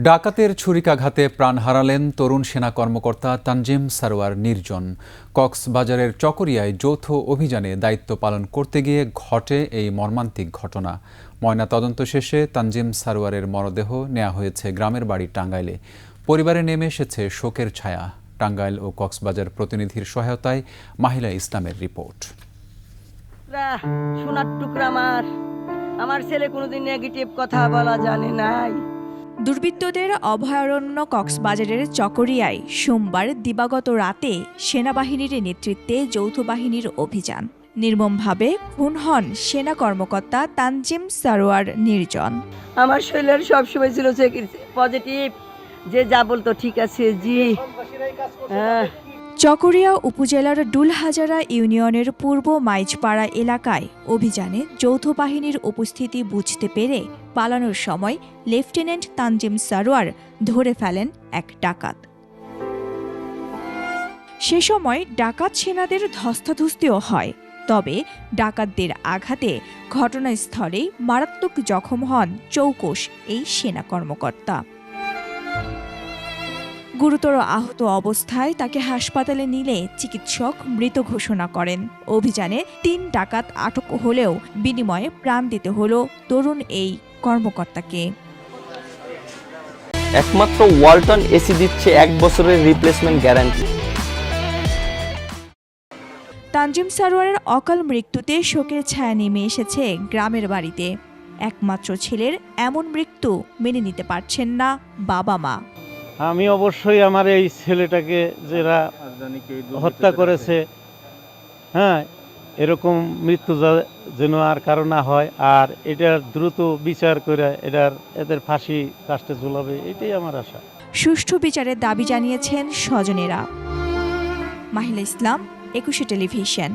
ডাকাতের ছুরিকাঘাতে প্রাণ হারালেন তরুণ সেনা কর্মকর্তা তানজিম সারোয়ার নির্জন। কক্সবাজারের চকরিয়ায় যৌথ অভিযানে দায়িত্ব পালন করতে গিয়ে ঘটে এই মর্মান্তিক ঘটনা। ময়নাতদন্ত শেষে তানজিম সারোয়ারের মরদেহ নেওয়া হয়েছে গ্রামের বাড়ি টাঙ্গাইলে। পরিবারে নেমে এসেছে শোকের ছায়া। টাঙ্গাইল ও কক্সবাজার প্রতিনিধির সহায়তায় মাহিলা ইসলামের রিপোর্ট। সোনার টুকরা আমার ছেলে কোনোদিন নেগেটিভ কথা বলা জানে নাই। দুর্বৃত্তদের অভয়ারণ্য কক্সবাজারের চকরিয়ায় সোমবার দিবাগত রাতে সেনাবাহিনীর নেতৃত্বে যৌথ বাহিনীর অভিযান। নির্মমভাবে খুন হন সেনা কর্মকর্তা তানজিম সারোয়ার নির্জন। আমার শরীরের সবসময় ছিল পজিটিভ, যে যা বলতো ঠিক আছে জি। চকরিয়া উপজেলার ডুলহাজারা ইউনিয়নের পূর্ব মাইজপাড়া এলাকায় অভিযানে যৌথ বাহিনীর উপস্থিতি বুঝতে পেরে পালানোর সময় লেফটেন্যান্ট তানজিম সারোয়ার ধরে ফেলেন এক ডাকাত। সে সময় ডাকাত সেনাদের ধস্তাধস্তিও হয়, তবে ডাকাতদের আঘাতে ঘটনাস্থলেই মারাত্মক জখম হন চৌকস এই সেনা কর্মকর্তা। গুরুতর আহত অবস্থায় তাকে হাসপাতালে নিলে চিকিৎসক মৃত ঘোষণা করেন। অভিযানে ৩ ডাকাত আটক হলেও বিনিময়ে প্রাণ দিতে হলো তরুণ এই কর্মকর্তাকে। একমাত্র ওয়ালটন এসি দিচ্ছে 1 বছরের রিপ্লেসমেন্ট গ্যারান্টি। তানজিম সারোয়ারের অকাল মৃত্যুতে শোকের ছায়া নেমে এসেছে গ্রামের বাড়িতে। একমাত্র ছেলের এমন মৃত্যু মেনে নিতে পারছেন না বাবা মা। আমি অবশ্যই আমার এই ছেলেটাকে যারা হত্যা করেছে, এরকম মৃত্যু যেন আর কারো না হয়, আর এটার দ্রুত বিচার করে এদের ফাঁসি কাস্টে ঝুলাবে, এটাই আমার আশা। সুষ্ঠু বিচারের দাবি জানিয়েছেন স্বজনেরা। মাহিলা ইসলাম, 21 টেলিভিশন।